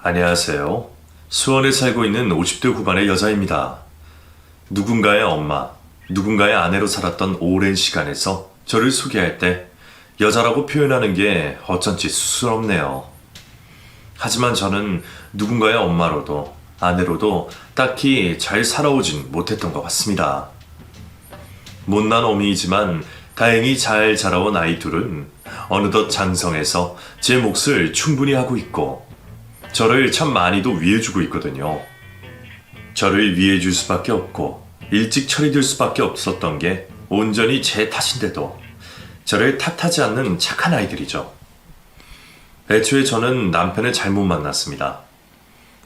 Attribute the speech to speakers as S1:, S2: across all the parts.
S1: 안녕하세요. 수원에 살고 있는 50대 후반의 여자입니다. 누군가의 엄마, 누군가의 아내로 살았던 오랜 시간에서 저를 소개할 때 여자라고 표현하는 게 어쩐지 쑥스럽네요. 하지만 저는 누군가의 엄마로도 아내로도 딱히 잘 살아오진 못했던 것 같습니다. 못난 어미이지만 다행히 잘 자라온 아이 둘은 어느덧 장성해서 제 몫을 충분히 하고 있고 저를 참 많이도 위해주고 있거든요. 저를 위해줄 수밖에 없고 일찍 처리될 수밖에 없었던 게 온전히 제 탓인데도 저를 탓하지 않는 착한 아이들이죠. 애초에 저는 남편을 잘못 만났습니다.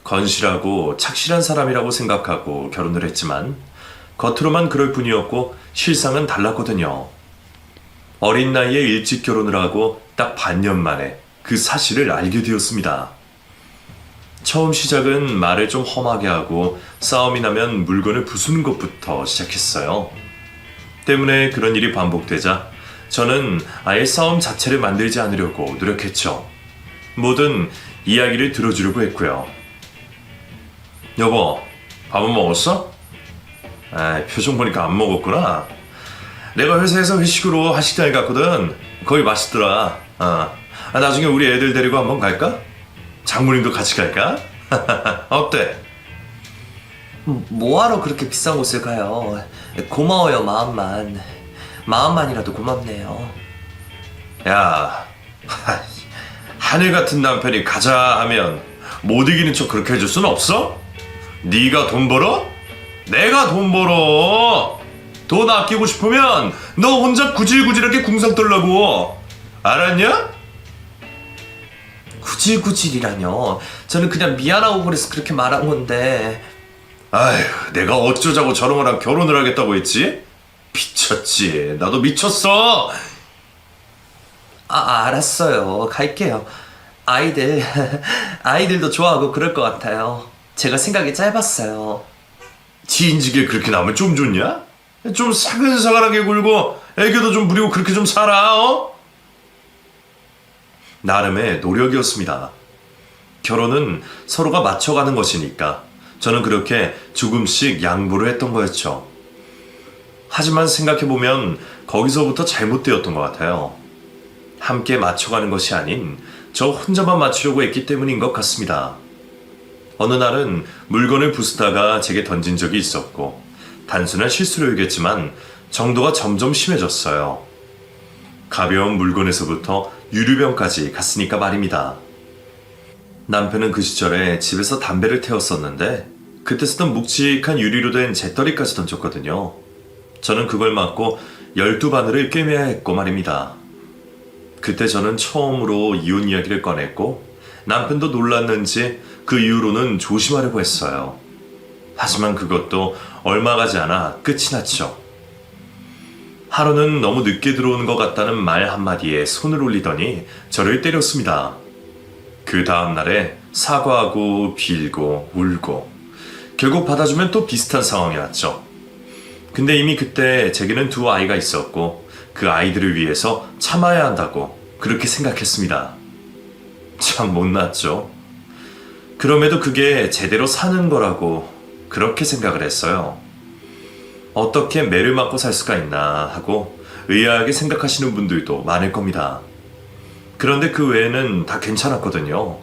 S1: 건실하고 착실한 사람이라고 생각하고 결혼을 했지만 겉으로만 그럴 뿐이었고 실상은 달랐거든요. 어린 나이에 일찍 결혼을 하고 딱 반년 만에 그 사실을 알게 되었습니다. 처음 시작은 말을 좀 험하게 하고 싸움이 나면 물건을 부수는 것부터 시작했어요. 때문에 그런 일이 반복되자 저는 아예 싸움 자체를 만들지 않으려고 노력했죠. 뭐든 이야기를 들어주려고 했고요. 여보, 밥은 먹었어? 표정 보니까 안 먹었구나. 내가 회사에서 회식으로 한식당에 갔거든. 거기 맛있더라. 나중에 우리 애들 데리고 한번 갈까? 장모님도 같이 갈까? 어때?
S2: 뭐하러 그렇게 비싼 곳을 가요? 고마워요, 마음만이라도 고맙네요.
S1: 야, 하늘 같은 남편이 가자 하면 못 이기는 척 그렇게 해줄 순 없어? 네가 돈 벌어? 내가 돈 벌어. 돈 아끼고 싶으면 너 혼자 구질구질하게 궁상 떨라고. 알았냐?
S2: 구질구질이라뇨. 저는 그냥 미안하고 그래서 그렇게 말한 건데.
S1: 아휴, 내가 어쩌자고 저런 거랑 결혼을 하겠다고 했지? 미쳤지. 나도 미쳤어.
S2: 알았어요. 갈게요. 아이들도 좋아하고 그럴 것 같아요. 제가 생각이 짧았어요.
S1: 지인지게 그렇게 나오면 좀 좋냐? 좀 사근사근하게 굴고 애교도 좀 부리고 그렇게 좀 살아, 어? 나름의 노력이었습니다. 결혼은 서로가 맞춰가는 것이니까 저는 그렇게 조금씩 양보를 했던 거였죠. 하지만 생각해보면 거기서부터 잘못되었던 것 같아요. 함께 맞춰가는 것이 아닌 저 혼자만 맞추려고 했기 때문인 것 같습니다. 어느 날은 물건을 부수다가 제게 던진 적이 있었고 단순한 실수로이겠지만 정도가 점점 심해졌어요. 가벼운 물건에서부터 유리병까지 갔으니까 말입니다. 남편은 그 시절에 집에서 담배를 태웠었는데 그때 쓰던 묵직한 유리로 된 재떨이까지 던졌거든요. 저는 그걸 맞고 12바늘을 꿰매야 했고 말입니다. 그때 저는 처음으로 이혼 이야기를 꺼냈고 남편도 놀랐는지 그 이후로는 조심하려고 했어요. 하지만 그것도 얼마 가지 않아 끝이 났죠. 하루는 너무 늦게 들어오는 것 같다는 말 한마디에 손을 올리더니 저를 때렸습니다. 그 다음날에 사과하고 빌고 울고 결국 받아주면 또 비슷한 상황이 왔죠. 근데 이미 그때 제게는 두 아이가 있었고 그 아이들을 위해서 참아야 한다고 그렇게 생각했습니다. 참 못났죠. 그럼에도 그게 제대로 사는 거라고 그렇게 생각을 했어요. 어떻게 매를 맞고 살 수가 있나 하고 의아하게 생각하시는 분들도 많을 겁니다. 그런데 그 외에는 다 괜찮았거든요.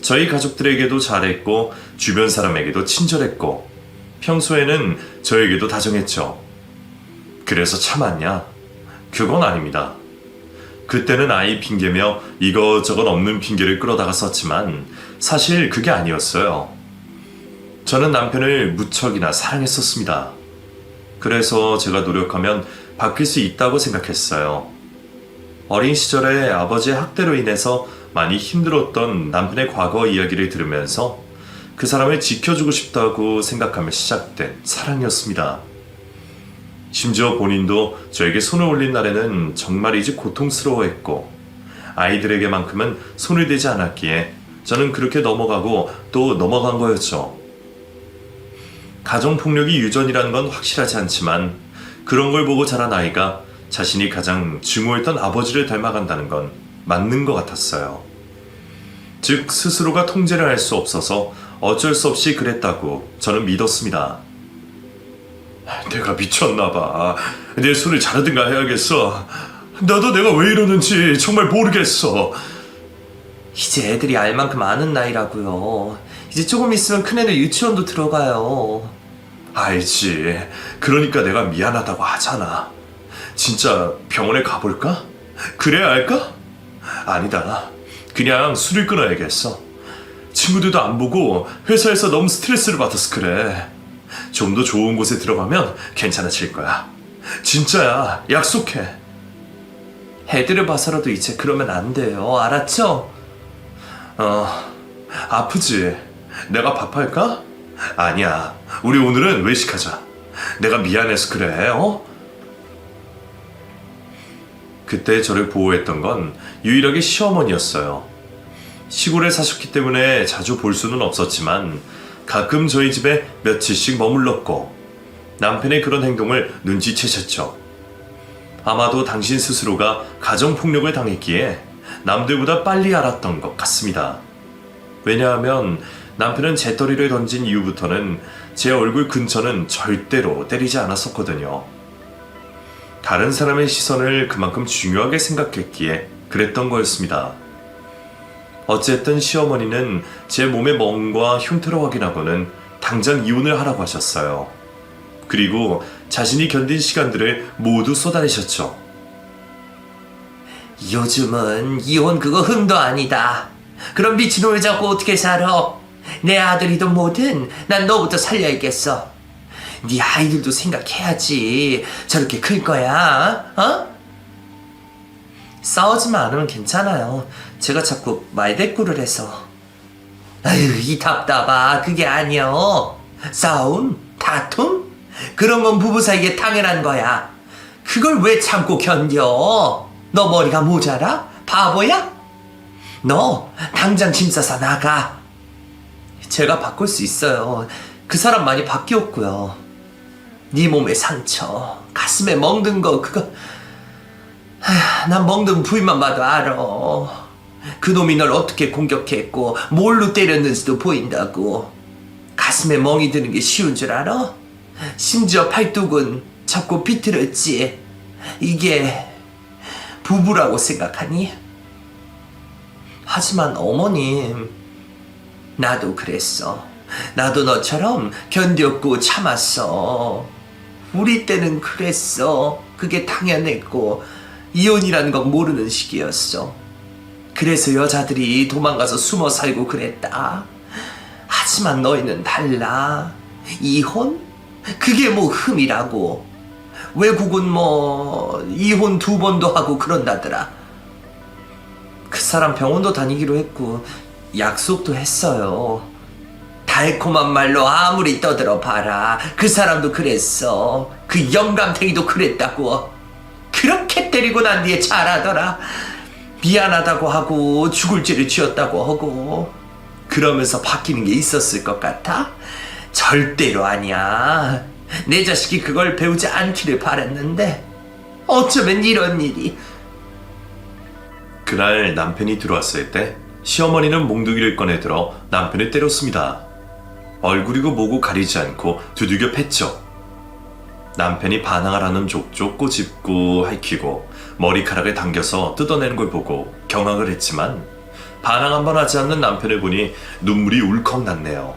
S1: 저희 가족들에게도 잘했고 주변 사람에게도 친절했고 평소에는 저에게도 다정했죠. 그래서 참았냐? 그건 아닙니다. 그때는 아이 핑계며 이것저것 없는 핑계를 끌어다가 썼지만 사실 그게 아니었어요. 저는 남편을 무척이나 사랑했었습니다. 그래서 제가 노력하면 바뀔 수 있다고 생각했어요. 어린 시절에 아버지의 학대로 인해서 많이 힘들었던 남편의 과거 이야기를 들으면서 그 사람을 지켜주고 싶다고 생각하며 시작된 사랑이었습니다. 심지어 본인도 저에게 손을 올린 날에는 정말이지 고통스러워했고 아이들에게만큼은 손을 대지 않았기에 저는 그렇게 넘어가고 또 넘어간 거였죠. 가정폭력이 유전이라는 건 확실하지 않지만 그런 걸 보고 자란 아이가 자신이 가장 증오했던 아버지를 닮아간다는 건 맞는 것 같았어요. 즉 스스로가 통제를 할 수 없어서 어쩔 수 없이 그랬다고 저는 믿었습니다. 내가 미쳤나봐. 내 손을 자르든가 해야겠어. 나도 내가 왜 이러는지 정말 모르겠어.
S2: 이제 애들이 알 만큼 아는 나이라고요. 이제 조금 있으면 큰애는 유치원도 들어가요.
S1: 알지. 그러니까 내가 미안하다고 하잖아. 진짜 병원에 가볼까? 그래야 할까? 아니다. 그냥 술을 끊어야겠어. 친구들도 안 보고 회사에서 너무 스트레스를 받아서 그래. 좀 더 좋은 곳에 들어가면 괜찮아질 거야. 진짜야. 약속해.
S2: 애들을 봐서라도 이제 그러면 안 돼요. 알았죠?
S1: 아프지? 내가 밥할까? 아니야. 우리 오늘은 외식하자. 내가 미안해서 그래, 어? 그때 저를 보호했던 건 유일하게 시어머니였어요. 시골에 사셨기 때문에 자주 볼 수는 없었지만 가끔 저희 집에 며칠씩 머물렀고 남편의 그런 행동을 눈치채셨죠. 아마도 당신 스스로가 가정폭력을 당했기에 남들보다 빨리 알았던 것 같습니다. 왜냐하면 남편은 재떨이를 던진 이후부터는 제 얼굴 근처는 절대로 때리지 않았었거든요. 다른 사람의 시선을 그만큼 중요하게 생각했기에 그랬던 거였습니다. 어쨌든 시어머니는 제 몸의 멍과 흉터를 확인하고는 당장 이혼을 하라고 하셨어요. 그리고 자신이 견딘 시간들을 모두 쏟아내셨죠.
S2: 요즘은 이혼 그거 흠도 아니다. 그럼 미친놈을 잡고 어떻게 살아? 내 아들이든 뭐든 난 너부터 살려야겠어. 네 아이들도 생각해야지. 저렇게 클 거야, 어? 싸우지만 않으면 괜찮아요. 제가 자꾸 말대꾸를 해서. 아유, 이 답답아. 그게 아니여. 싸움? 다툼? 그런 건 부부 사이에 당연한 거야. 그걸 왜 참고 견뎌? 너 머리가 모자라? 바보야? 너 당장 짐 싸서 나가. 제가 바꿀 수 있어요. 그 사람 많이 바뀌었고요. 네 몸에 상처, 가슴에 멍든 거 그거 난 멍든 부위만 봐도 알아. 그놈이 널 어떻게 공격했고 뭘로 때렸는지도 보인다고. 가슴에 멍이 드는 게 쉬운 줄 알아? 심지어 팔뚝은 잡고 비틀었지. 이게 부부라고 생각하니? 하지만 어머님, 나도 그랬어. 나도 너처럼 견뎠고 참았어. 우리 때는 그랬어. 그게 당연했고 이혼이라는 건 모르는 시기였어. 그래서 여자들이 도망가서 숨어 살고 그랬다. 하지만 너희는 달라. 이혼? 그게 뭐 흠이라고. 외국은 뭐 이혼 2번도 하고 그런다더라. 그 사람 병원도 다니기로 했고 약속도 했어요. 달콤한 말로 아무리 떠들어 봐라. 그 사람도 그랬어. 그 영감탱이도 그랬다고. 그렇게 때리고 난 뒤에 잘하더라. 미안하다고 하고 죽을 죄를 지었다고 하고. 그러면서 바뀌는 게 있었을 것 같아? 절대로 아니야. 내 자식이 그걸 배우지 않기를 바랬는데 어쩌면 이런 일이.
S1: 그날 남편이 들어왔을 때 시어머니는 몽둥이를 꺼내 들어 남편을 때렸습니다. 얼굴이고 뭐고 가리지 않고 두들겨 팼죠. 남편이 반항을 하는 족족 꼬집고 핥히고 머리카락을 당겨서 뜯어내는 걸 보고 경악을 했지만 반항 한 번 하지 않는 남편을 보니 눈물이 울컥 났네요.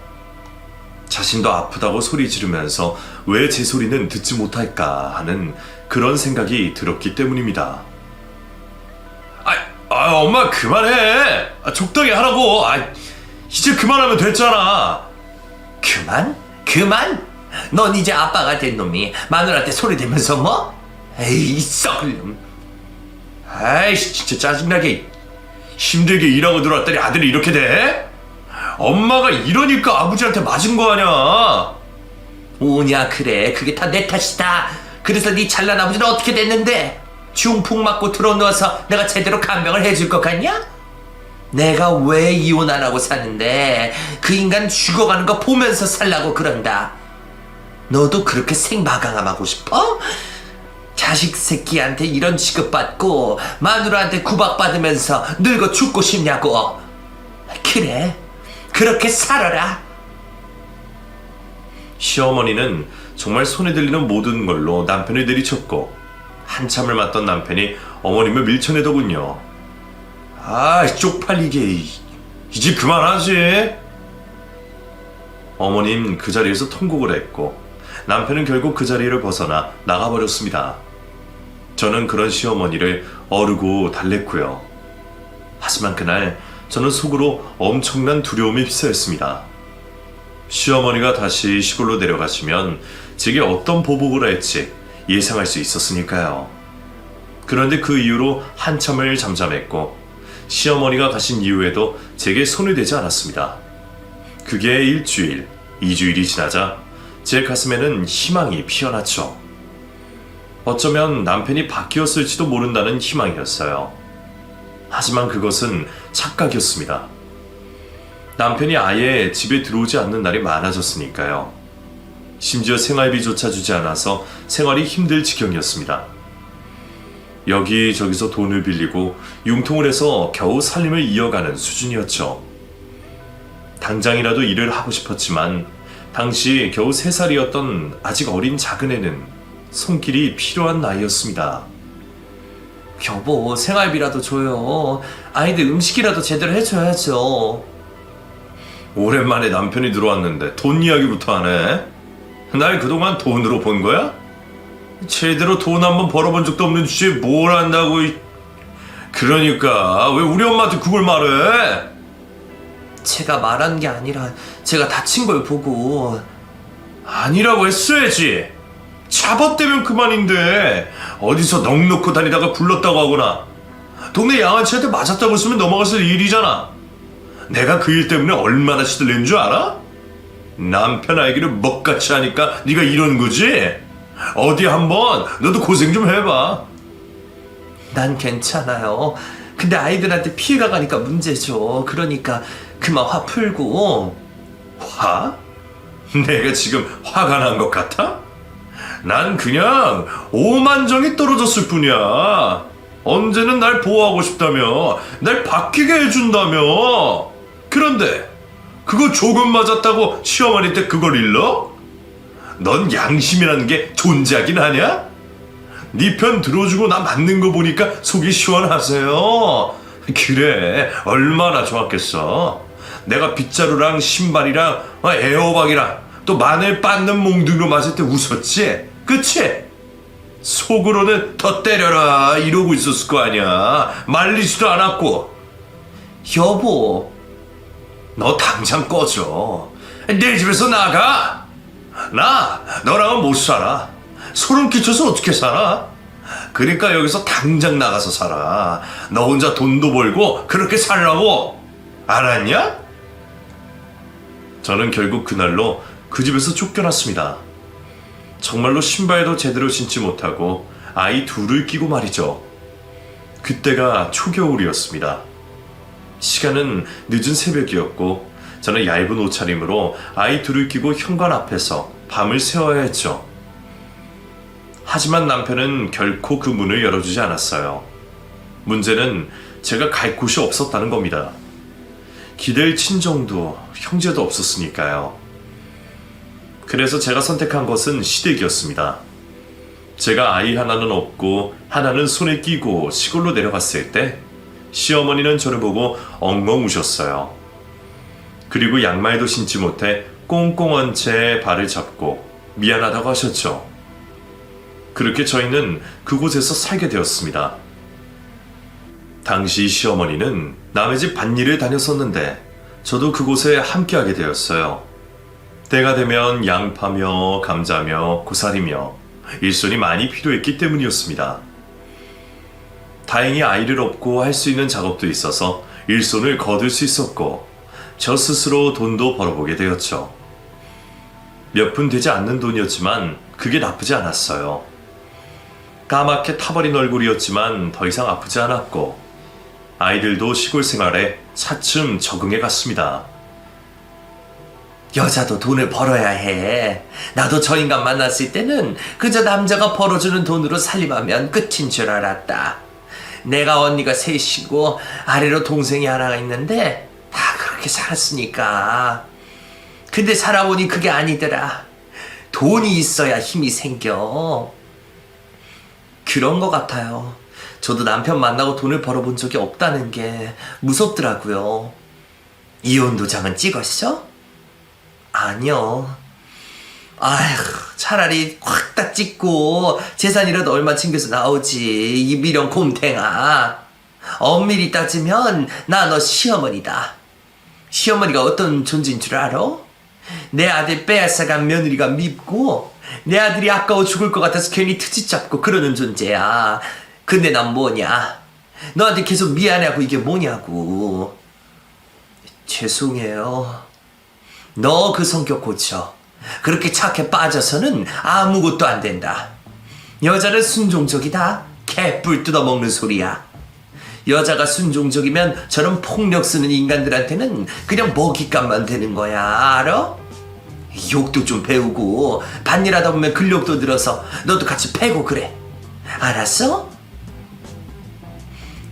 S1: 자신도 아프다고 소리 지르면서 왜 제 소리는 듣지 못할까 하는 그런 생각이 들었기 때문입니다. 엄마 그만해. 적당히 하라고. 이제 그만하면 됐잖아.
S2: 그만? 넌 이제 아빠가 된 놈이 마누라한테 소리 대면서 뭐? 에이 썩을 놈.
S1: 아이씨 진짜 짜증나게. 힘들게 일하고 들어왔더니 아들이 이렇게 돼? 엄마가 이러니까 아버지한테 맞은 거 아냐.
S2: 오냐 그래. 그게 다 내 탓이다. 그래서 네 잘난 아버지는 어떻게 됐는데? 중풍 맞고 들어누워서 내가 제대로 간병을 해줄 것 같냐? 내가 왜 이혼 안 하고 사는데 그 인간 죽어가는 거 보면서 살라고 그런다. 너도 그렇게 생마강함하고 싶어? 자식 새끼한테 이런 취급받고 마누라한테 구박받으면서 늙어 죽고 싶냐고. 그래, 그렇게 살아라.
S1: 시어머니는 정말 손에 들리는 모든 걸로 남편을 내리쳤고 한참을 맞던 남편이 어머님을 밀쳐내더군요. 아, 쪽팔리게. 이제 그만하지. 어머님 그 자리에서 통곡을 했고 남편은 결국 그 자리를 벗어나 나가버렸습니다. 저는 그런 시어머니를 어르고 달랬고요. 하지만 그날 저는 속으로 엄청난 두려움에 휩싸였습니다. 시어머니가 다시 시골로 내려가시면 제게 어떤 보복을 할지 예상할 수 있었으니까요. 그런데 그 이후로 한참을 잠잠했고 시어머니가 가신 이후에도 제게 손을 대지 않았습니다. 그게 일주일, 2주일이 지나자 제 가슴에는 희망이 피어났죠. 어쩌면 남편이 바뀌었을지도 모른다는 희망이었어요. 하지만 그것은 착각이었습니다. 남편이 아예 집에 들어오지 않는 날이 많아졌으니까요. 심지어 생활비조차 주지 않아서 생활이 힘들 지경이었습니다. 여기저기서 돈을 빌리고 융통을 해서 겨우 살림을 이어가는 수준이었죠. 당장이라도 일을 하고 싶었지만 당시 겨우 3살이었던 아직 어린 작은애는 손길이 필요한 나이였습니다.
S2: 여보, 생활비라도 줘요. 아이들 음식이라도 제대로 해줘야죠.
S1: 오랜만에 남편이 들어왔는데 돈 이야기부터 하네. 날 그동안 돈으로 본 거야? 제대로 돈 한번 벌어본 적도 없는 주제에 뭘 한다고. 그러니까 왜 우리 엄마한테 그걸 말해?
S2: 제가 말한 게 아니라 제가 다친 걸 보고.
S1: 아니라고 했어야지. 잡아떼면 그만인데 어디서 넋 놓고 다니다가 굴렀다고 하거나 동네 양아치한테 맞았다고 했으면 넘어갔을 일이잖아. 내가 그 일 때문에 얼마나 시들린 줄 알아? 남편 알기를 먹같이 하니까 네가 이런 거지? 어디 한번 너도 고생 좀 해봐.
S2: 난 괜찮아요. 근데 아이들한테 피해가 가니까 문제죠. 그러니까 그만 화 풀고.
S1: 화? 내가 지금 화가 난 것 같아? 난 그냥 오만정이 떨어졌을 뿐이야. 언제는 날 보호하고 싶다며, 날 바뀌게 해준다며. 그런데 그거 조금 맞았다고 시어머니 때 그걸 잃어? 넌 양심이라는 게 존재하긴 하냐? 네 편 들어주고 나 맞는 거 보니까 속이 시원하세요. 그래, 얼마나 좋았겠어. 내가 빗자루랑 신발이랑 에어박이랑 또 마늘 빻는 몽둥이로 맞을 때 웃었지? 그치? 속으로는 더 때려라 이러고 있었을 거 아니야. 말리지도 않았고.
S2: 여보,
S1: 너 당장 꺼져. 내 집에서 나가. 나 너랑은 못 살아. 소름 끼쳐서 어떻게 살아? 그러니까 여기서 당장 나가서 살아. 너 혼자 돈도 벌고 그렇게 살라고. 알았냐? 저는 결국 그날로 그 집에서 쫓겨났습니다. 정말로 신발도 제대로 신지 못하고 아이 둘을 끼고 말이죠. 그때가 초겨울이었습니다. 시간은 늦은 새벽이었고 저는 얇은 옷차림으로 아이 둘을 끼고 현관 앞에서 밤을 새워야 했죠. 하지만 남편은 결코 그 문을 열어주지 않았어요. 문제는 제가 갈 곳이 없었다는 겁니다. 기댈 친정도 형제도 없었으니까요. 그래서 제가 선택한 것은 시댁이었습니다. 제가 아이 하나는 없고 하나는 손에 끼고 시골로 내려갔을 때 시어머니는 저를 보고 엉엉 우셨어요. 그리고 양말도 신지 못해 꽁꽁 얹은 채 발을 잡고 미안하다고 하셨죠. 그렇게 저희는 그곳에서 살게 되었습니다. 당시 시어머니는 남의 집 밭일을 다녔었는데 저도 그곳에 함께하게 되었어요. 때가 되면 양파며 감자며 고사리며 일손이 많이 필요했기 때문이었습니다. 다행히 아이를 업고 할 수 있는 작업도 있어서 일손을 거둘 수 있었고 저 스스로 돈도 벌어보게 되었죠. 몇 푼 되지 않는 돈이었지만 그게 나쁘지 않았어요. 까맣게 타버린 얼굴이었지만 더 이상 아프지 않았고 아이들도 시골 생활에 차츰 적응해 갔습니다.
S2: 여자도 돈을 벌어야 해. 나도 저 인간 만났을 때는 그저 남자가 벌어주는 돈으로 살림하면 끝인 줄 알았다. 내가 언니가 셋이고 아래로 동생이 하나가 있는데 다 그렇게 살았으니까. 근데 살아보니 그게 아니더라. 돈이 있어야 힘이 생겨. 그런 것 같아요. 저도 남편 만나고 돈을 벌어본 적이 없다는 게 무섭더라고요. 이혼 도장은 찍었어? 아니요. 아휴, 차라리 확 딱 찍고 재산이라도 얼마 챙겨서 나오지. 이 미련 곰탱아. 엄밀히 따지면 나 너 시어머니다. 시어머니가 어떤 존재인 줄 알아? 내 아들 빼앗아간 며느리가 밉고 내 아들이 아까워 죽을 것 같아서 괜히 트집 잡고 그러는 존재야. 근데 난 뭐냐? 너한테 계속 미안해하고 이게 뭐냐고. 죄송해요. 너 그 성격 고쳐. 그렇게 착해 빠져서는 아무것도 안 된다. 여자는 순종적이다. 개뿔 뜯어먹는 소리야. 여자가 순종적이면 저런 폭력 쓰는 인간들한테는 그냥 먹잇감만 되는 거야. 알아? 욕도 좀 배우고 밭일하다 보면 근력도 늘어서 너도 같이 패고 그래. 알았어?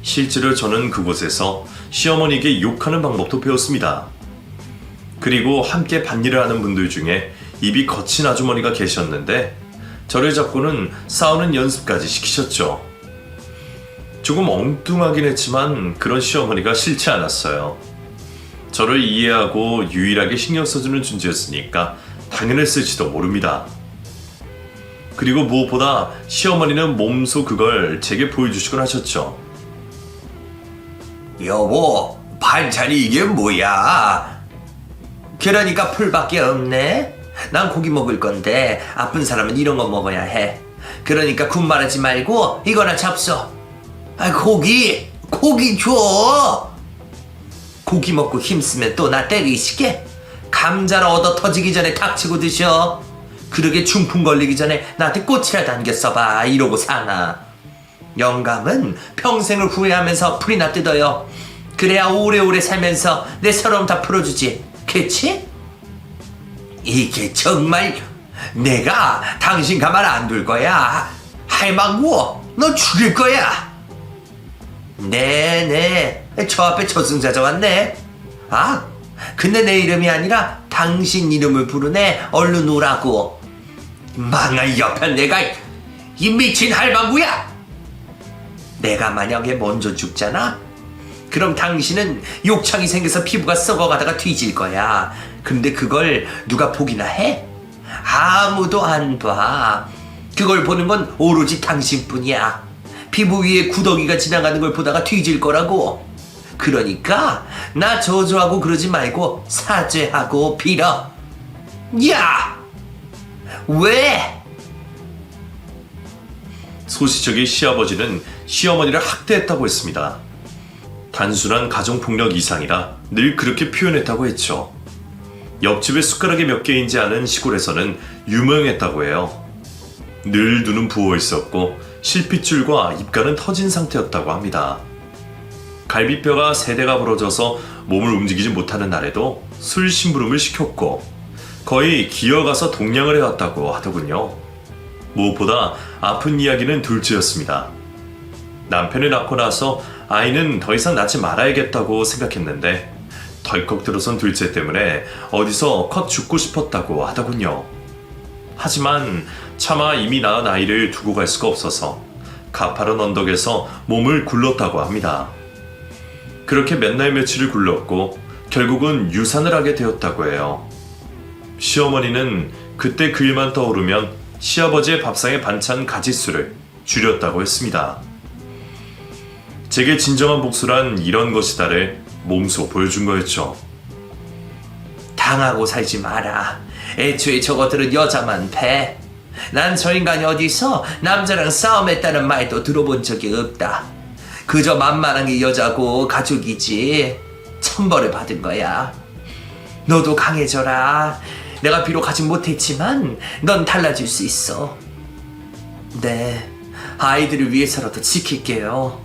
S1: 실제로 저는 그곳에서 시어머니에게 욕하는 방법도 배웠습니다. 그리고 함께 밭일을 하는 분들 중에 입이 거친 아주머니가 계셨는데 저를 잡고는 싸우는 연습까지 시키셨죠. 조금 엉뚱하긴 했지만 그런 시어머니가 싫지 않았어요. 저를 이해하고 유일하게 신경 써주는 존재였으니까 당연했을지도 모릅니다. 그리고 무엇보다 시어머니는 몸소 그걸 제게 보여주시곤 하셨죠.
S2: 여보, 반찬이 이게 뭐야? 그러니까 풀밖에 없네? 난 고기 먹을 건데 아픈 사람은 이런 거 먹어야 해. 그러니까 군 말하지 말고 이거나 잡숴. 아, 고기 줘. 고기 먹고 힘쓰면 또 나 때리시게? 감자를 얻어 터지기 전에 닥치고 드셔. 그러게 중풍 걸리기 전에 나한테 꽃이라도 안겨 써봐. 이러고 사나. 영감은 평생을 후회하면서 풀이나 뜯어요. 그래야 오래오래 살면서 내 서러움 다 풀어주지. 그치? 이게 정말 내가 당신 가만 안 둘 거야. 할망구 너 죽일 거야. 네네, 저 앞에 저승사자 왔네. 아, 근데 내 이름이 아니라 당신 이름을 부르네. 얼른 오라고. 망할 옆에 내가 이 미친 할망구야. 내가 만약에 먼저 죽잖아? 그럼 당신은 욕창이 생겨서 피부가 썩어가다가 뒤질 거야. 근데 그걸 누가 보기나 해? 아무도 안 봐. 그걸 보는 건 오로지 당신뿐이야. 피부 위에 구더기가 지나가는 걸 보다가 뒤질 거라고. 그러니까 나 저주하고 그러지 말고 사죄하고 빌어. 야! 왜?
S1: 소시적인 시아버지는 시어머니를 학대했다고 했습니다. 단순한 가정폭력 이상이라 늘 그렇게 표현했다고 했죠. 옆집에 숟가락이 몇 개인지 아는 시골에서는 유명했다고 해요. 늘 눈은 부어 있었고 실핏줄과 입가는 터진 상태였다고 합니다. 갈비뼈가 3대가 부러져서 몸을 움직이지 못하는 날에도 술 심부름을 시켰고 거의 기어가서 동냥을 해왔다고 하더군요. 무엇보다 아픈 이야기는 둘째였습니다. 남편을 낳고 나서 아이는 더 이상 낳지 말아야겠다고 생각했는데 덜컥 들어선 둘째 때문에 어디서 콱 죽고 싶었다고 하더군요. 하지만 차마 이미 낳은 아이를 두고 갈 수가 없어서 가파른 언덕에서 몸을 굴렀다고 합니다. 그렇게 몇 날 며칠을 굴렀고 결국은 유산을 하게 되었다고 해요. 시어머니는 그때 그 일만 떠오르면 시아버지의 밥상의 반찬 가짓수를 줄였다고 했습니다. 제게 진정한 복수란 이런 것이다를 몸소 보여준 거였죠.
S2: 당하고 살지 마라. 애초에 저것들은 여자만 패. 난 저 인간이 어디서 남자랑 싸움했다는 말도 들어본 적이 없다. 그저 만만한 게 여자고 가족이지. 천벌을 받은 거야. 너도 강해져라. 내가 비록 하진 못했지만 넌 달라질 수 있어. 네, 아이들을 위해서라도 지킬게요.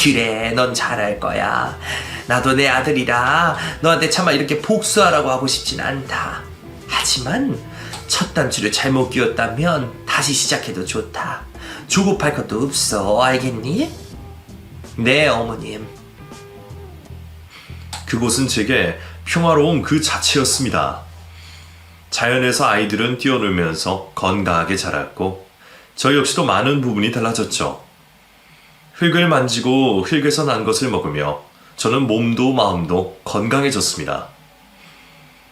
S2: 그래, 넌 잘할 거야. 나도 내 아들이라 너한테 차마 이렇게 복수하라고 하고 싶진 않다. 하지만 첫 단추를 잘못 끼웠다면 다시 시작해도 좋다. 조급할 것도 없어. 알겠니? 네, 어머님.
S1: 그곳은 제게 평화로움 그 자체였습니다. 자연에서 아이들은 뛰어놀면서 건강하게 자랐고 저 역시도 많은 부분이 달라졌죠. 흙을 만지고 흙에서 난 것을 먹으며 저는 몸도 마음도 건강해졌습니다.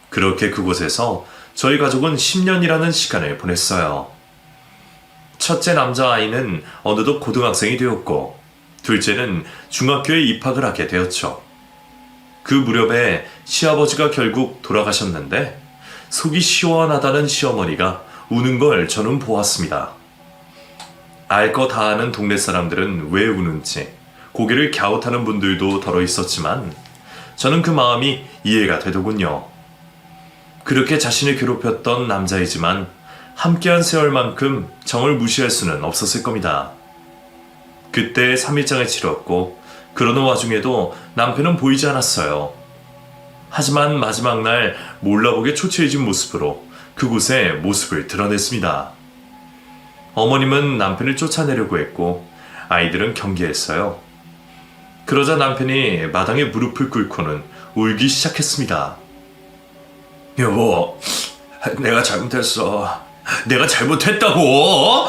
S1: 그렇게 그곳에서 저희 가족은 10년이라는 시간을 보냈어요. 첫째 남자아이는 어느덧 고등학생이 되었고 둘째는 중학교에 입학을 하게 되었죠. 그 무렵에 시아버지가 결국 돌아가셨는데 속이 시원하다는 시어머니가 우는 걸 저는 보았습니다. 알 거 다 아는 동네 사람들은 왜 우는지 고개를 갸웃하는 분들도 더러 있었지만 저는 그 마음이 이해가 되더군요. 그렇게 자신을 괴롭혔던 남자이지만 함께한 세월만큼 정을 무시할 수는 없었을 겁니다. 그때 3일장을 치렀고 그러는 와중에도 남편은 보이지 않았어요. 하지만 마지막 날 몰라보게 초췌해진 모습으로 그곳에 모습을 드러냈습니다. 어머님은 남편을 쫓아내려고 했고 아이들은 경계했어요. 그러자 남편이 마당에 무릎을 꿇고는 울기 시작했습니다. 여보, 내가 잘못했어. 내가 잘못했다고.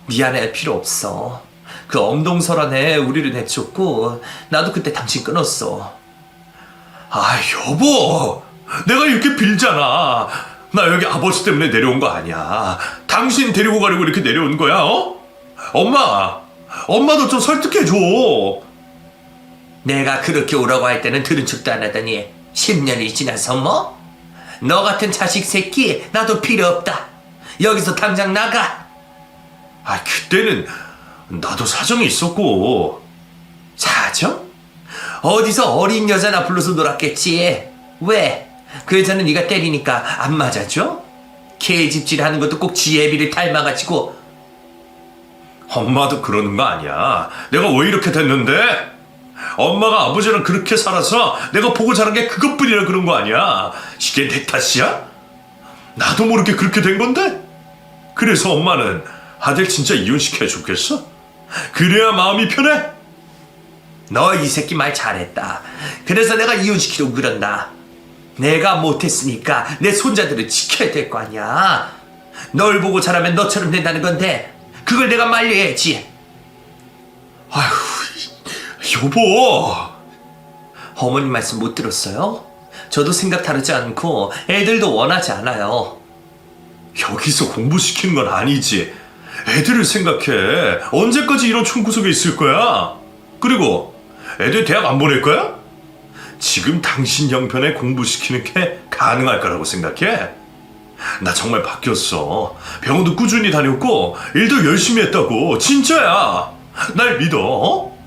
S2: 미안해할 필요 없어. 그 엄동설한에 우리를 내쫓고 나도 그때 당신 끊었어.
S1: 아, 여보, 내가 이렇게 빌잖아. 나 여기 아버지 때문에 내려온 거 아니야. 당신 데리고 가려고 이렇게 내려온 거야, 어? 엄마도 좀 설득해줘.
S2: 내가 그렇게 오라고 할 때는 들은 척도 안 하더니 10년이 지나서 뭐? 너 같은 자식 새끼 나도 필요 없다. 여기서 당장 나가.
S1: 아, 그때는 나도 사정이 있었고.
S2: 사정? 어디서 어린 여자나 불러서 놀았겠지. 왜? 그 여자는 네가 때리니까 안 맞아줘? 개집질하는 것도 꼭 지 애비를 닮아가지고.
S1: 엄마도 그러는 거 아니야. 내가 왜 이렇게 됐는데? 엄마가 아버지랑 그렇게 살아서 내가 보고 자란 게 그것뿐이라 그런 거 아니야. 이게 내 탓이야? 나도 모르게 그렇게 된 건데? 그래서 엄마는 아들 진짜 이혼시켜야 좋겠어? 그래야 마음이 편해?
S2: 너 이 새끼 말 잘했다. 그래서 내가 이혼시키려고 그런다. 내가 못했으니까 내 손자들을 지켜야 될 거 아니야. 널 보고 자라면 너처럼 된다는 건데 그걸 내가 말려야지.
S1: 아휴, 여보.
S2: 어머님 말씀 못 들었어요? 저도 생각 다르지 않고 애들도 원하지 않아요.
S1: 여기서 공부시키는 건 아니지. 애들을 생각해. 언제까지 이런 총구석에 있을 거야? 그리고 애들 대학 안 보낼 거야? 지금 당신 형편에 공부시키는 게 가능할 거라고 생각해? 나 정말 바뀌었어. 병원도 꾸준히 다녔고 일도 열심히 했다고. 진짜야. 날 믿어. 어?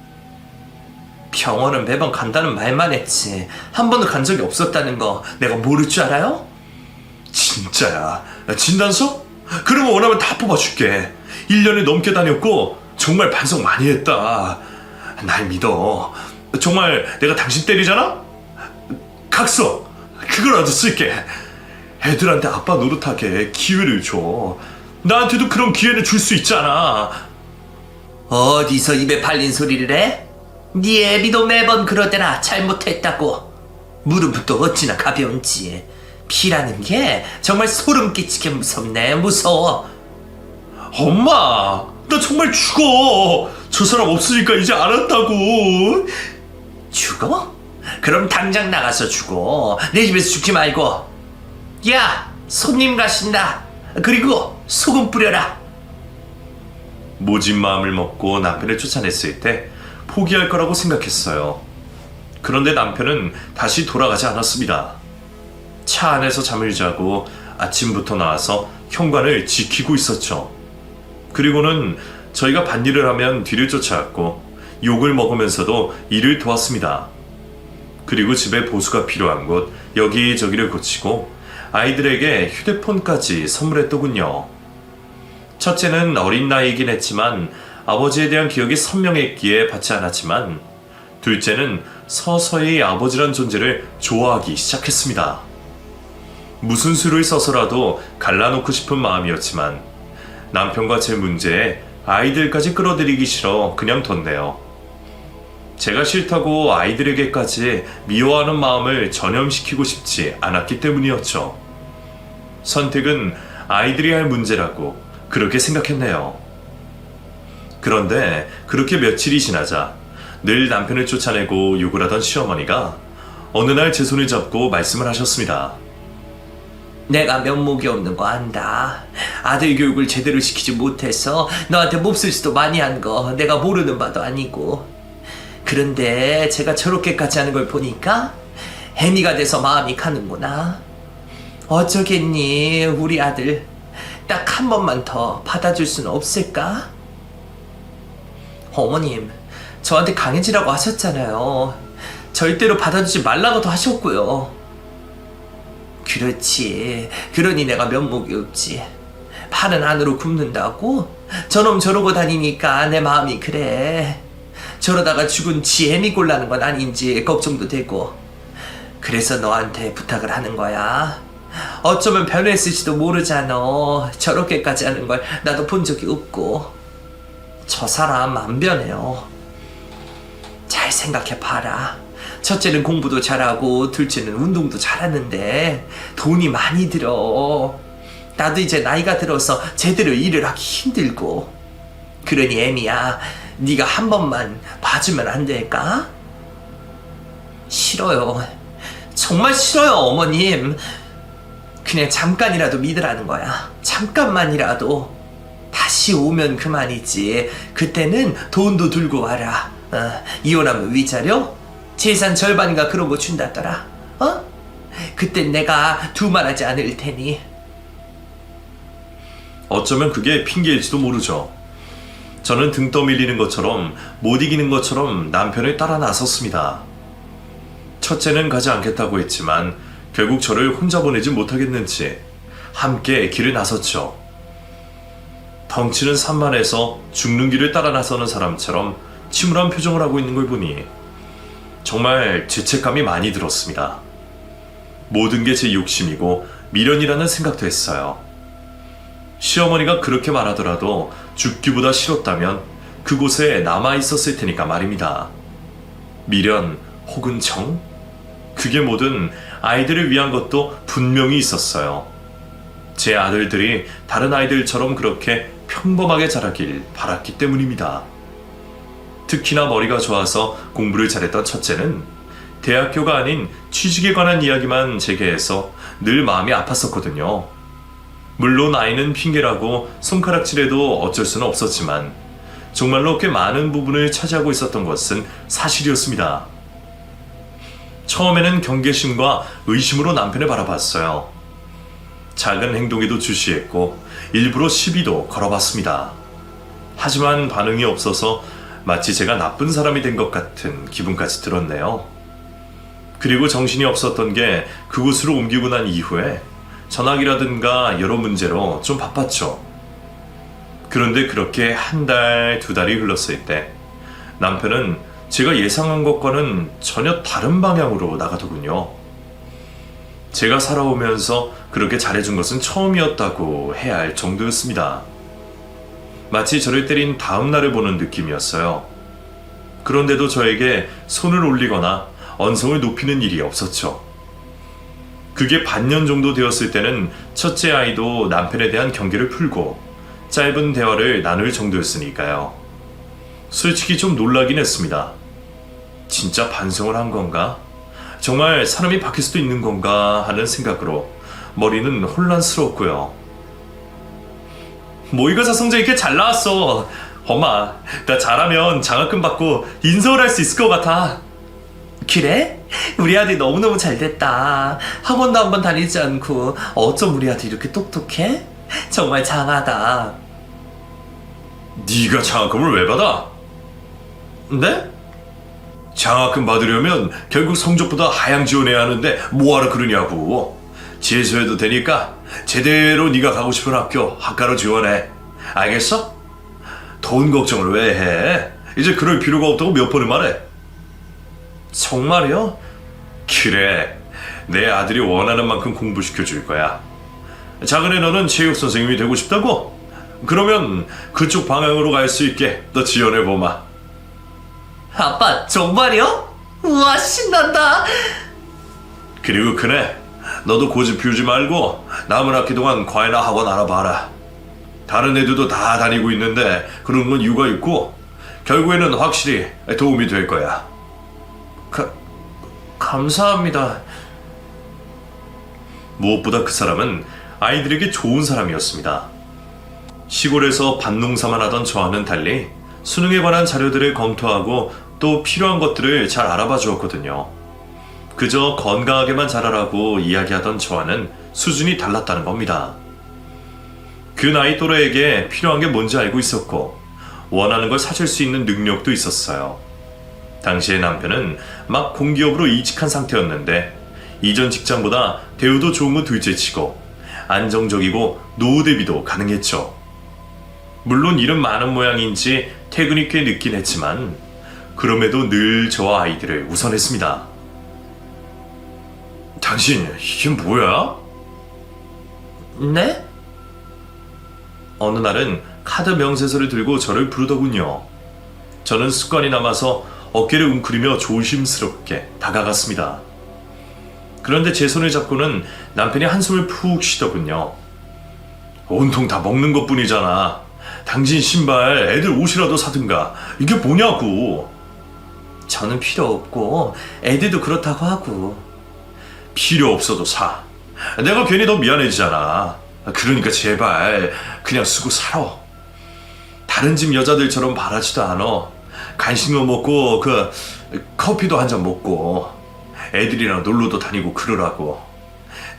S2: 병원은 매번 간다는 말만 했지 한 번도 간 적이 없었다는 거 내가 모를 줄 알아요?
S1: 진짜야. 진단서? 그런 거 원하면 다 뽑아줄게. 1년을 넘게 다녔고 정말 반성 많이 했다. 날 믿어. 정말 내가 당신 때리잖아? 각서 그거라도 쓸게. 애들한테 아빠 노릇하게 기회를 줘. 나한테도 그런 기회를 줄 수 있잖아.
S2: 어디서 입에 발린 소리를 해? 네 애비도 매번 그러더라. 잘못했다고. 무릎부터 어찌나 가벼운지. 피라는 게 정말 소름 끼치게 무섭네. 무서워.
S1: 엄마, 나 정말 죽어. 저 사람 없으니까 이제 알았다고.
S2: 죽어? 그럼 당장 나가서 죽어. 내 집에서 죽지 말고. 야, 손님 가신다. 그리고 소금 뿌려라.
S1: 모진 마음을 먹고 남편을 쫓아냈을 때 포기할 거라고 생각했어요. 그런데 남편은 다시 돌아가지 않았습니다. 차 안에서 잠을 자고 아침부터 나와서 현관을 지키고 있었죠. 그리고는 저희가 밭일을 하면 뒤를 쫓아왔고 욕을 먹으면서도 일을 도왔습니다. 그리고 집에 보수가 필요한 곳 여기저기를 고치고 아이들에게 휴대폰까지 선물했더군요. 첫째는 어린 나이이긴 했지만 아버지에 대한 기억이 선명했기에 받지 않았지만 둘째는 서서히 아버지란 존재를 좋아하기 시작했습니다. 무슨 수를 써서라도 갈라놓고 싶은 마음이었지만 남편과 제 문제에 아이들까지 끌어들이기 싫어 그냥 뒀네요. 제가 싫다고 아이들에게까지 미워하는 마음을 전염시키고 싶지 않았기 때문이었죠. 선택은 아이들이 할 문제라고 그렇게 생각했네요. 그런데 그렇게 며칠이 지나자 늘 남편을 쫓아내고 욕을 하던 시어머니가 어느 날 제 손을 잡고 말씀을 하셨습니다.
S2: 내가 면목이 없는 거 안다. 아들 교육을 제대로 시키지 못해서 너한테 몹쓸 짓도 많이 한 거 내가 모르는 바도 아니고. 그런데 제가 저렇게까지 하는 걸 보니까 애미가 돼서 마음이 가는구나. 어쩌겠니, 우리 아들. 딱 한 번만 더 받아줄 수는 없을까? 어머님, 저한테 강해지라고 하셨잖아요. 절대로 받아주지 말라고도 하셨고요. 그렇지. 그러니 내가 면목이 없지. 팔은 안으로 굽는다고? 저놈 저러고 다니니까 내 마음이 그래. 저러다가 죽은 지 애미 꼴나는 건 아닌지 걱정도 되고. 그래서 너한테 부탁을 하는 거야. 어쩌면 변했을지도 모르잖아. 저렇게까지 하는 걸 나도 본 적이 없고. 저 사람 안 변해요. 잘 생각해봐라. 첫째는 공부도 잘하고 둘째는 운동도 잘하는데 돈이 많이 들어. 나도 이제 나이가 들어서 제대로 일을 하기 힘들고. 그러니 애미야, 네가 한 번만 봐주면 안 될까? 싫어요. 정말 싫어요, 어머님. 그냥 잠깐이라도 믿으라는 거야. 잠깐만이라도. 다시 오면 그만이지. 그때는 돈도 들고 와라. 이혼하면 위자료? 재산 절반인가 그런 거 준다더라. 그땐 내가 두말하지 않을 테니.
S1: 어쩌면 그게 핑계일지도 모르죠. 저는 등 떠밀리는 것처럼 못 이기는 것처럼 남편을 따라 나섰습니다. 첫째는 가지 않겠다고 했지만 결국 저를 혼자 보내지 못하겠는지 함께 길을 나섰죠. 덩치는 산만해서 죽는 길을 따라 나서는 사람처럼 침울한 표정을 하고 있는 걸 보니 정말 죄책감이 많이 들었습니다. 모든 게 제 욕심이고 미련이라는 생각도 했어요. 시어머니가 그렇게 말하더라도 죽기보다 싫었다면 그곳에 남아있었을 테니까 말입니다. 미련 혹은 정? 그게 뭐든 아이들을 위한 것도 분명히 있었어요. 제 아들들이 다른 아이들처럼 그렇게 평범하게 자라길 바랐기 때문입니다. 특히나 머리가 좋아서 공부를 잘했던 첫째는 대학교가 아닌 취직에 관한 이야기만 제게 해서 늘 마음이 아팠었거든요. 물론 아이는 핑계라고 손가락질해도 어쩔 수는 없었지만 정말로 꽤 많은 부분을 차지하고 있었던 것은 사실이었습니다. 처음에는 경계심과 의심으로 남편을 바라봤어요. 작은 행동에도 주시했고 일부러 시비도 걸어봤습니다. 하지만 반응이 없어서 마치 제가 나쁜 사람이 된 것 같은 기분까지 들었네요. 그리고 정신이 없었던 게 그곳으로 옮기고 난 이후에 전학이라든가 여러 문제로 좀 바빴죠. 그런데 그렇게 한 달, 두 달이 흘렀을 때 남편은 제가 예상한 것과는 전혀 다른 방향으로 나가더군요. 제가 살아오면서 그렇게 잘해준 것은 처음이었다고 해야 할 정도였습니다. 마치 저를 때린 다음 날을 보는 느낌이었어요. 그런데도 저에게 손을 올리거나 언성을 높이는 일이 없었죠. 그게 반년 정도 되었을 때는 첫째 아이도 남편에 대한 경계를 풀고 짧은 대화를 나눌 정도였으니까요. 솔직히 좀 놀라긴 했습니다. 진짜 반성을 한 건가? 정말 사람이 바뀔 수도 있는 건가 하는 생각으로 머리는 혼란스러웠고요. 모의고사 성적 이렇게 잘 나왔어. 엄마, 나 잘하면 장학금 받고 인서울 할 수 있을 것 같아.
S2: 그래? 우리 아들 너무너무 잘 됐다. 학원도 한번 다니지 않고 어쩜 우리 아들 이렇게 똑똑해? 정말 장하다.
S1: 네가 장학금을 왜 받아?
S2: 네?
S1: 장학금 받으려면 결국 성적보다 하향 지원해야 하는데 뭐하러 그러냐고. 재수해도 되니까 제대로 네가 가고 싶은 학과로 지원해. 알겠어? 돈 걱정을 왜 해? 이제 그럴 필요가 없다고 몇 번을 말해.
S2: 정말요?
S1: 그래, 내 아들이 원하는 만큼 공부시켜줄 거야. 작은애 너는 체육 선생님이 되고 싶다고? 그러면 그쪽 방향으로 갈 수 있게 너 지원해보마.
S2: 아빠, 정말요? 우와, 신난다.
S1: 그리고 그래, 너도 고집 피우지 말고 남은 학기 동안 과외나 학원 알아봐라. 다른 애들도 다 다니고 있는데 그런 건 이유가 있고 결국에는 확실히 도움이 될 거야.
S2: 감사합니다.
S1: 무엇보다 그 사람은 아이들에게 좋은 사람이었습니다. 시골에서 밭농사만 하던 저와는 달리 수능에 관한 자료들을 검토하고 또 필요한 것들을 잘 알아봐 주었거든요. 그저 건강하게만 자라라고 이야기하던 저와는 수준이 달랐다는 겁니다. 그 나이 또래에게 필요한 게 뭔지 알고 있었고 원하는 걸 사줄 수 있는 능력도 있었어요. 당시의 남편은 막 공기업으로 이직한 상태였는데 이전 직장보다 대우도 좋은 건 둘째치고 안정적이고 노후 대비도 가능했죠. 물론 일은 많은 모양인지 퇴근이 꽤 늦긴 했지만 그럼에도 늘 저와 아이들을 우선했습니다. 당신 이게 뭐야?
S2: 네?
S1: 어느 날은 카드 명세서를 들고 저를 부르더군요. 저는 습관이 남아서 어깨를 웅크리며 조심스럽게 다가갔습니다. 그런데 제 손을 잡고는 남편이 한숨을 푹 쉬더군요. 온통 다 먹는 것뿐이잖아. 당신 신발, 애들 옷이라도 사든가. 이게 뭐냐고.
S2: 저는 필요 없고 애들도 그렇다고 하고.
S1: 필요 없어도 사. 내가 괜히 더 미안해지잖아. 그러니까 제발 그냥 쓰고 살아. 다른 집 여자들처럼 바라지도 않아. 간식도 먹고 그 커피도 한 잔 먹고 애들이랑 놀러도 다니고 그러라고.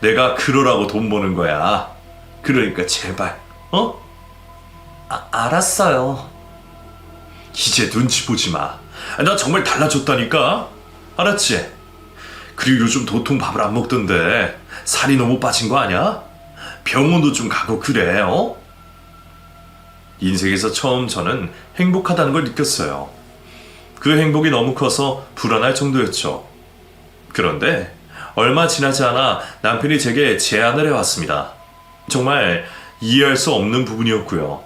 S1: 내가 그러라고 돈 버는 거야. 그러니까 제발
S2: 알았어요.
S1: 이제 눈치 보지 마. 나 정말 달라졌다니까. 알았지? 그리고 요즘 도통 밥을 안 먹던데 살이 너무 빠진 거 아니야? 병원도 좀 가고 그래. 인생에서 처음 저는 행복하다는 걸 느꼈어요. 그 행복이 너무 커서 불안할 정도였죠. 그런데 얼마 지나지 않아 남편이 제게 제안을 해왔습니다. 정말 이해할 수 없는 부분이었고요.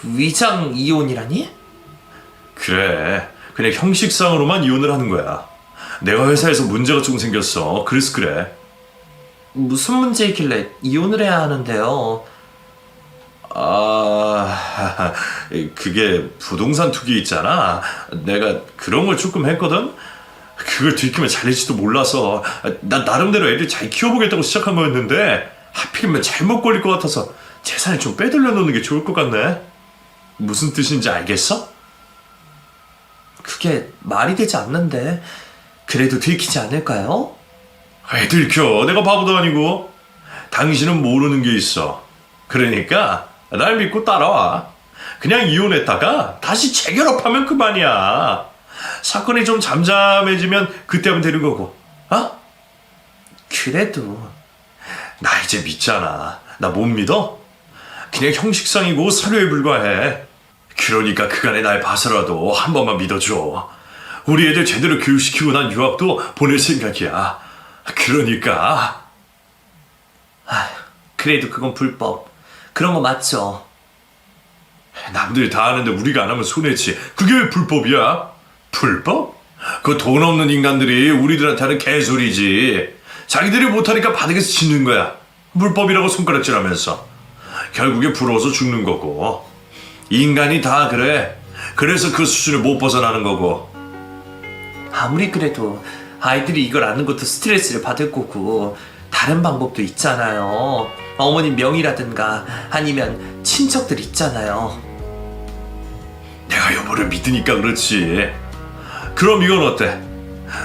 S2: 위장 이혼이라니?
S1: 그래, 그냥 형식상으로만 이혼을 하는 거야. 내가 회사에서 문제가 좀 생겼어. 그래서 그래.
S2: 무슨 문제이길래 이혼을 해야 하는데요?
S1: 그게 부동산 투기 있잖아. 내가 그런 걸 조금 했거든? 그걸 들키면 잘릴지도 몰라서 나 나름대로 애들 잘 키워보겠다고 시작한 거였는데 하필이면 잘못 걸릴 것 같아서 재산을 좀 빼돌려 놓는 게 좋을 것 같네. 무슨 뜻인지 알겠어?
S2: 그게 말이 되지 않는데 그래도 들키지 않을까요?
S1: 왜 들켜? 내가 바보도 아니고. 당신은 모르는 게 있어. 그러니까 날 믿고 따라와. 그냥 이혼했다가 다시 재결합하면 그만이야. 사건이 좀 잠잠해지면 그때 하면 되는 거고.
S2: 그래도
S1: 나 이제 믿잖아. 나 못 믿어? 그냥 형식상이고 사료에 불과해. 그러니까 그간에 날 봐서라도 한 번만 믿어줘. 우리 애들 제대로 교육시키고 난 유학도 보낼 생각이야. 그러니까.
S2: 그래도 그건 불법. 그런 거 맞죠?
S1: 남들 다 하는데 우리가 안 하면 손해지. 그게 왜 불법이야? 불법? 그 돈 없는 인간들이 우리들한테 하는 개소리지. 자기들이 못하니까 바닥에서 짖는 거야. 불법이라고 손가락질하면서. 결국에 부러워서 죽는 거고. 인간이 다 그래. 그래서 그 수준을 못 벗어나는 거고.
S2: 아무리 그래도 아이들이 이걸 아는 것도 스트레스를 받을 거고 다른 방법도 있잖아요. 어머니 명의라든가 아니면 친척들 있잖아요.
S1: 내가 여보를 믿으니까 그렇지. 그럼 이건 어때?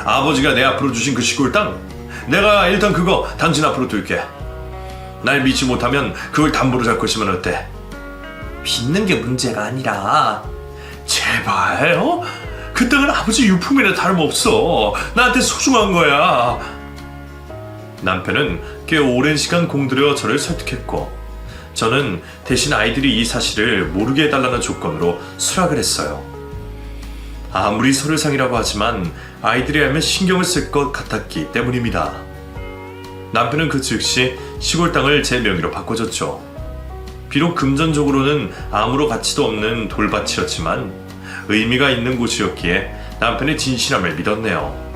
S1: 아버지가 내 앞으로 주신 그 시골 땅, 내가 일단 그거 당신 앞으로 둘게. 날 믿지 못하면 그걸 담보로 잡고 있으면 어때?
S2: 믿는 게 문제가 아니라
S1: 제발, 그 땅은 아버지 유품이나 다름없어. 나한테 소중한 거야. 남편은 꽤 오랜 시간 공들여 저를 설득했고 저는 대신 아이들이 이 사실을 모르게 해달라는 조건으로 수락을 했어요. 아무리 서류상이라고 하지만 아이들이 알면 신경을 쓸 것 같았기 때문입니다. 남편은 그 즉시 시골 땅을 제 명의로 바꿔줬죠. 비록 금전적으로는 아무런 가치도 없는 돌밭이었지만 의미가 있는 곳이었기에 남편의 진실함을 믿었네요.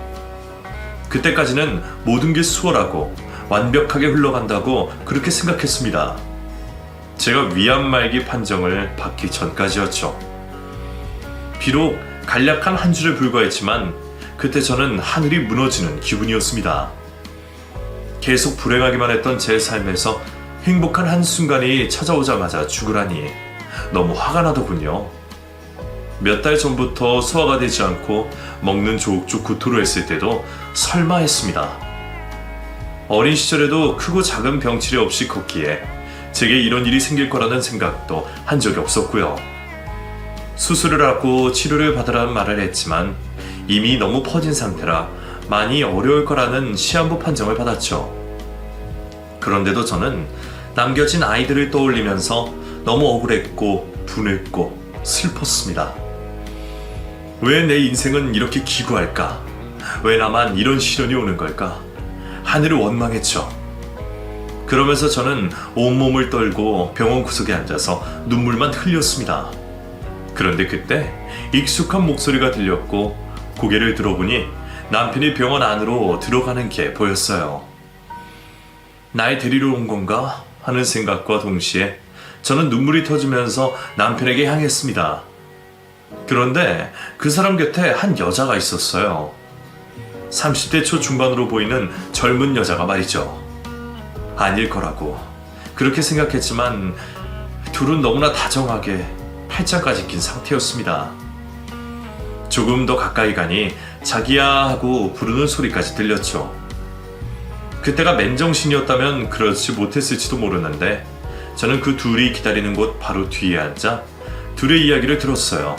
S1: 그때까지는 모든 게 수월하고 완벽하게 흘러간다고 그렇게 생각했습니다. 제가 위안 말기 판정을 받기 전까지였죠. 비록 간략한 한 줄에 불과했지만 그때 저는 하늘이 무너지는 기분이었습니다. 계속 불행하기만 했던 제 삶에서 행복한 한순간이 찾아오자마자 죽으라니 너무 화가 나더군요. 몇 달 전부터 소화가 되지 않고 먹는 족족 구토를 했을 때도 설마 했습니다. 어린 시절에도 크고 작은 병치레 없이 컸기에 제게 이런 일이 생길 거라는 생각도 한 적이 없었고요. 수술을 하고 치료를 받으라는 말을 했지만 이미 너무 퍼진 상태라 많이 어려울 거라는 시한부 판정을 받았죠. 그런데도 저는 남겨진 아이들을 떠올리면서 너무 억울했고 분했고 슬펐습니다. 왜 내 인생은 이렇게 기구할까? 왜 나만 이런 시련이 오는 걸까? 하늘을 원망했죠. 그러면서 저는 온몸을 떨고 병원 구석에 앉아서 눈물만 흘렸습니다. 그런데 그때 익숙한 목소리가 들렸고 고개를 들어보니 남편이 병원 안으로 들어가는 게 보였어요. 날 데리러 온 건가 하는 생각과 동시에 저는 눈물이 터지면서 남편에게 향했습니다. 그런데 그 사람 곁에 한 여자가 있었어요. 30대 초중반으로 보이는 젊은 여자가 말이죠. 아닐 거라고 그렇게 생각했지만 둘은 너무나 다정하게 팔짱까지 낀 상태였습니다. 조금 더 가까이 가니 자기야 하고 부르는 소리까지 들렸죠. 그때가 맨정신이었다면 그렇지 못했을지도 모르는데 저는 그 둘이 기다리는 곳 바로 뒤에 앉아 둘의 이야기를 들었어요.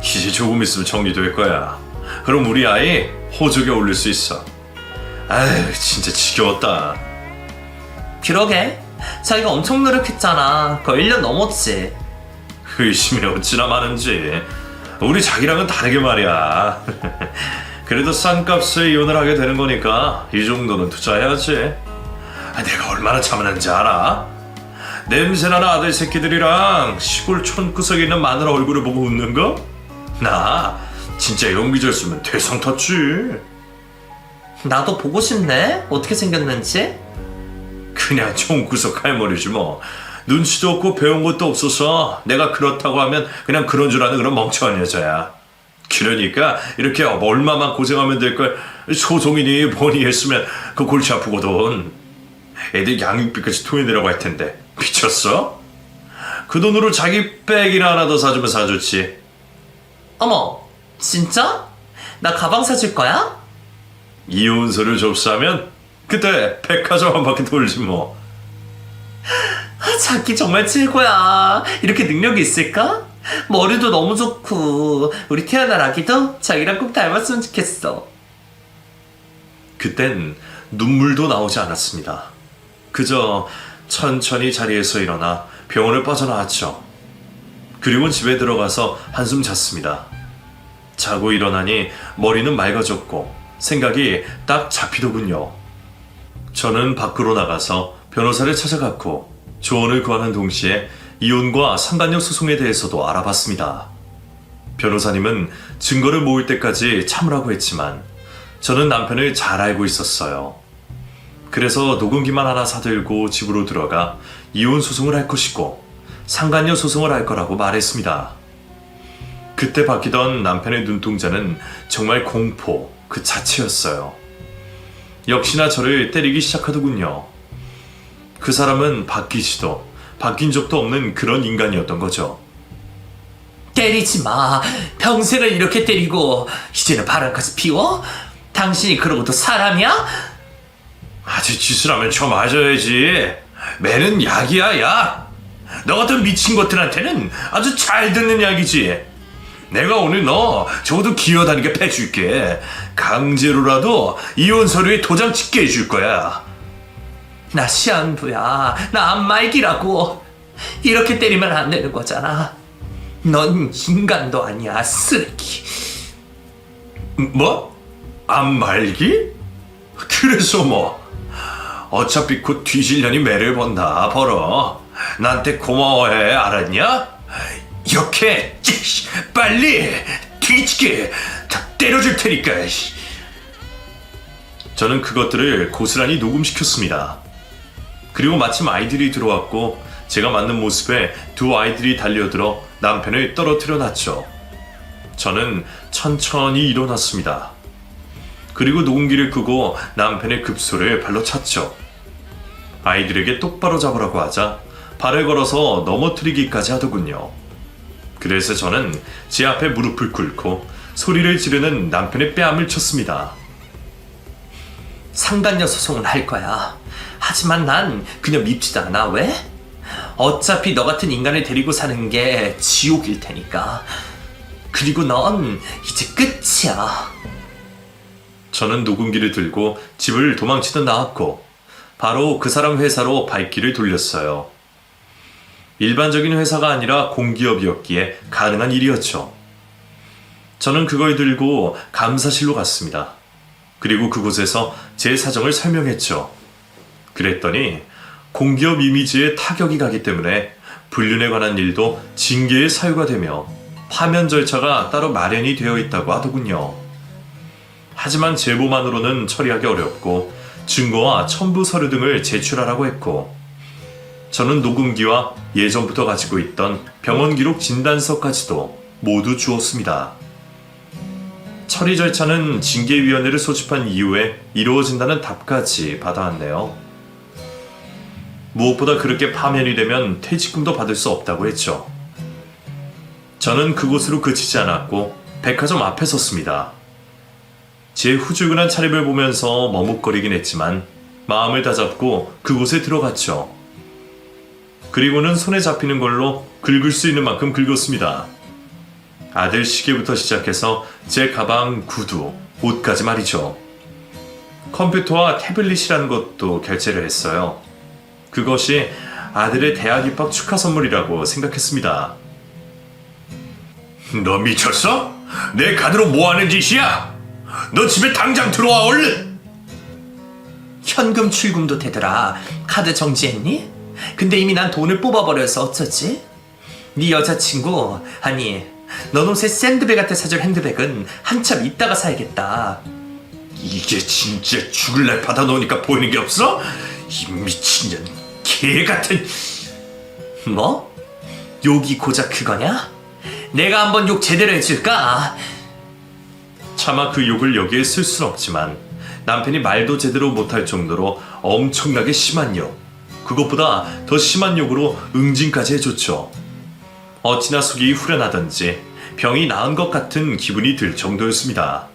S1: 이제 조금 있으면 정리될 거야. 그럼 우리 아이 호적에 올릴 수 있어. 아휴 진짜 지겨웠다.
S2: 그러게. 자기가 엄청 노력했잖아. 거의 1년 넘었지.
S1: 의심이 어찌나 많은지. 우리 자기랑은 다르게 말이야. 그래도 싼 값에 이혼을 하게 되는 거니까 이 정도는 투자해야지. 내가 얼마나 참았는지 알아? 냄새나는 아들 새끼들이랑 시골 촌구석에 있는 마누라 얼굴을 보고 웃는 거? 나 진짜 연기자였으면 대상 탔지.
S2: 나도 보고 싶네. 어떻게 생겼는지.
S1: 그냥 촌구석 할머니지 뭐. 눈치도 없고 배운 것도 없어서 내가 그렇다고 하면 그냥 그런 줄 아는 그런 멍청한 여자야. 그러니까 이렇게 얼마만 고생하면 될걸 소송이니 뭐니 했으면 그 골치 아프거든. 애들 양육비까지 토해내라고 할 텐데 미쳤어? 그 돈으로 자기 백이나 하나 더 사주면 사줬지.
S2: 어머, 진짜? 나 가방 사줄 거야?
S1: 이혼서를 접수하면 그때 백화점 한 바퀴 돌지 뭐.
S2: 자기 정말 최고야. 이렇게 능력이 있을까? 머리도 너무 좋고 우리 태어날 아기도 자기랑 꼭 닮았으면 좋겠어.
S1: 그땐 눈물도 나오지 않았습니다. 그저 천천히 자리에서 일어나 병원을 빠져나왔죠. 그리고 집에 들어가서 한숨 잤습니다. 자고 일어나니 머리는 맑아졌고 생각이 딱 잡히더군요. 저는 밖으로 나가서 변호사를 찾아갔고 조언을 구하는 동시에 이혼과 상간녀 소송에 대해서도 알아봤습니다. 변호사님은 증거를 모을 때까지 참으라고 했지만 저는 남편을 잘 알고 있었어요. 그래서 녹음기만 하나 사들고 집으로 들어가 이혼 소송을 할 것이고 상간녀 소송을 할 거라고 말했습니다. 그때 바뀌던 남편의 눈동자는 정말 공포 그 자체였어요. 역시나 저를 때리기 시작하더군요. 그 사람은 바뀌지도 바뀐 적도 없는 그런 인간이었던 거죠.
S2: 때리지 마. 평생을 이렇게 때리고 이제는 바람까지 피워? 당신이 그러고도 사람이야?
S1: 아주 짓을 하면 쳐 맞아야지. 매는 약이야 약. 너 같은 미친 것들한테는 아주 잘 듣는 약이지. 내가 오늘 너 적어도 기어다니게 패줄게. 강제로라도 이혼 서류에 도장 찍게 해줄 거야.
S2: 나 시한부야. 나 안말기라고. 이렇게 때리면 안 되는 거잖아. 넌 인간도 아니야, 쓰레기.
S1: 뭐? 안 말기? 그래서 뭐? 어차피 곧 뒤질년이 매를 번다 벌어. 나한테 고마워해 알았냐?
S2: 이렇게 빨리 뒤지게 다 때려줄 테니까.
S1: 저는 그것들을 고스란히 녹음시켰습니다. 그리고 마침 아이들이 들어왔고 제가 맞는 모습에 두 아이들이 달려들어 남편을 떨어뜨려 놨죠. 저는 천천히 일어났습니다. 그리고 녹음기를 끄고 남편의 급소를 발로 찼죠. 아이들에게 똑바로 잡으라고 하자 발을 걸어서 넘어뜨리기까지 하더군요. 그래서 저는 제 앞에 무릎을 꿇고 소리를 지르는 남편의 뺨을 쳤습니다.
S2: 상간녀 소송은 할 거야. 하지만 난 그녀 밉지도 않아. 왜? 어차피 너 같은 인간을 데리고 사는 게 지옥일 테니까. 그리고 넌 이제 끝이야.
S1: 저는 녹음기를 들고 집을 도망치듯 나왔고 바로 그 사람 회사로 발길을 돌렸어요. 일반적인 회사가 아니라 공기업이었기에 가능한 일이었죠. 저는 그걸 들고 감사실로 갔습니다. 그리고 그곳에서 제 사정을 설명했죠. 그랬더니 공기업 이미지에 타격이 가기 때문에 불륜에 관한 일도 징계의 사유가 되며 파면 절차가 따로 마련이 되어 있다고 하더군요. 하지만 제보만으로는 처리하기 어렵고 증거와 첨부 서류 등을 제출하라고 했고 저는 녹음기와 예전부터 가지고 있던 병원 기록 진단서까지도 모두 주었습니다. 처리 절차는 징계위원회를 소집한 이후에 이루어진다는 답까지 받아왔네요. 무엇보다 그렇게 파면이 되면 퇴직금도 받을 수 없다고 했죠. 저는 그곳으로 그치지 않았고 백화점 앞에 섰습니다. 제 후줄근한 차림을 보면서 머뭇거리긴 했지만 마음을 다잡고 그곳에 들어갔죠. 그리고는 손에 잡히는 걸로 긁을 수 있는 만큼 긁었습니다. 아들 시계부터 시작해서 제 가방, 구두, 옷까지 말이죠. 컴퓨터와 태블릿이라는 것도 결제를 했어요. 그것이 아들의 대학 입학 축하 선물이라고 생각했습니다. 너 미쳤어? 내 카드로 뭐 하는 짓이야? 너 집에 당장 들어와 얼른!
S2: 현금 출금도 되더라. 카드 정지했니? 근데 이미 난 돈을 뽑아버려서 어쩌지? 네 여자친구, 아니 너 놈새 샌드백한테 사줄 핸드백은 한참 있다가 사야겠다.
S1: 이게 진짜 죽을 날 받아놓으니까 보이는 게 없어? 이 미친년 개같은...
S2: 뭐? 욕이 고작 그거냐? 내가 한번 욕 제대로 해줄까?
S1: 차마 그 욕을 여기에 쓸 순 없지만 남편이 말도 제대로 못할 정도로 엄청나게 심한 욕, 그것보다 더 심한 욕으로 응징까지 해줬죠. 어찌나 속이 후련하던지 병이 나은 것 같은 기분이 들 정도였습니다.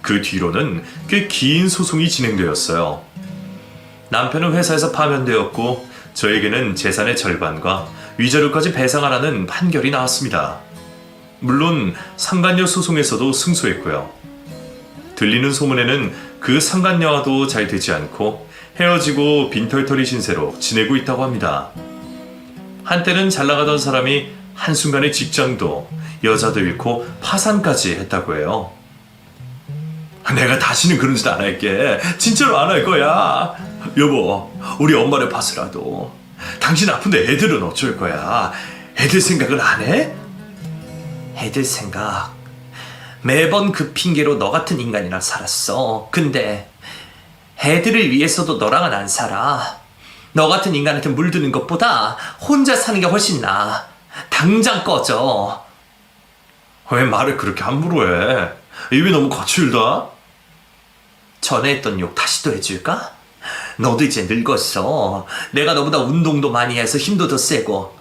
S1: 그 뒤로는 꽤 긴 소송이 진행되었어요. 남편은 회사에서 파면되었고 저에게는 재산의 절반과 위자료까지 배상하라는 판결이 나왔습니다. 물론 상간녀 소송에서도 승소했고요. 들리는 소문에는 그 상간녀와도 잘 되지 않고 헤어지고 빈털터리 신세로 지내고 있다고 합니다. 한때는 잘 나가던 사람이 한순간에 직장도 여자도 잃고 파산까지 했다고 해요. 내가 다시는 그런 짓 안 할게. 진짜로 안 할 거야. 여보, 우리 엄마를 봐서라도. 당신 아픈데 애들은 어쩔 거야. 애들 생각은 안 해?
S2: 애들 생각. 매번 그 핑계로 너 같은 인간이랑 살았어. 근데 애들을 위해서도 너랑은 안 살아. 너 같은 인간한테 물드는 것보다 혼자 사는 게 훨씬 나아. 당장 꺼져.
S1: 왜 말을 그렇게 함부로 해? 입이 너무 거칠다?
S2: 전에 했던 욕 다시 또 해줄까? 너도 이제 늙었어. 내가 너보다 운동도 많이 해서 힘도 더 세고.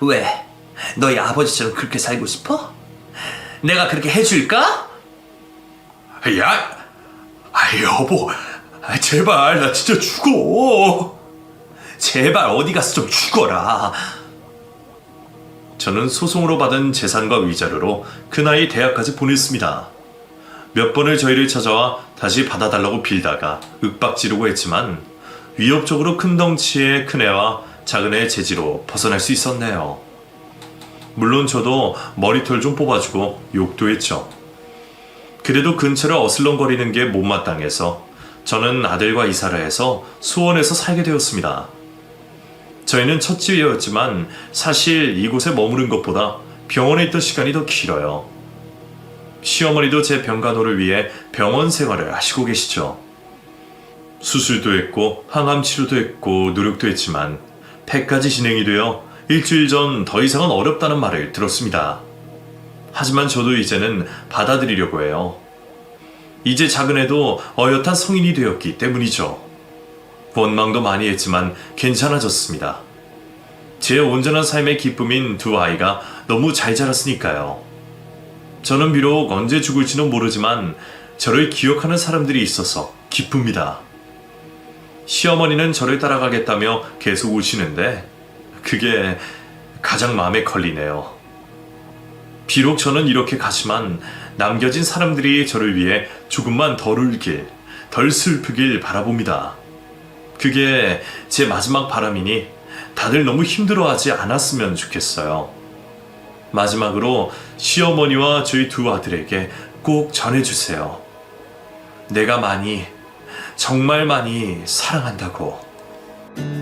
S2: 왜? 너희 아버지처럼 그렇게 살고 싶어? 내가 그렇게 해줄까?
S1: 야! 여보, 제발 나 진짜 죽어.
S2: 제발 어디 가서 좀 죽어라.
S1: 저는 소송으로 받은 재산과 위자료로 그 나이 대학까지 보냈습니다. 몇 번을 저희를 찾아와 다시 받아달라고 빌다가 윽박지르고 했지만 위협적으로 큰 덩치의 큰애와 작은애의 재지로 벗어날 수 있었네요. 물론 저도 머리털 좀 뽑아주고 욕도 했죠. 그래도 근처를 어슬렁거리는 게 못마땅해서 저는 아들과 이사를 해서 수원에서 살게 되었습니다. 저희는 첫 집이었지만 사실 이곳에 머무른 것보다 병원에 있던 시간이 더 길어요. 시어머니도 제 병간호를 위해 병원 생활을 하시고 계시죠. 수술도 했고 항암 치료도 했고 노력도 했지만 폐까지 진행이 되어 일주일 전 더 이상은 어렵다는 말을 들었습니다. 하지만 저도 이제는 받아들이려고 해요. 이제 작은 애도 어엿한 성인이 되었기 때문이죠. 원망도 많이 했지만 괜찮아졌습니다. 제 온전한 삶의 기쁨인 두 아이가 너무 잘 자랐으니까요. 저는 비록 언제 죽을지는 모르지만 저를 기억하는 사람들이 있어서 기쁩니다. 시어머니는 저를 따라가겠다며 계속 우시는데 그게 가장 마음에 걸리네요. 비록 저는 이렇게 가지만 남겨진 사람들이 저를 위해 조금만 덜 울길, 덜 슬프길 바라봅니다. 그게 제 마지막 바람이니 다들 너무 힘들어하지 않았으면 좋겠어요. 마지막으로 시어머니와 저희 두 아들에게 꼭 전해주세요. 내가 많이, 정말 많이 사랑한다고.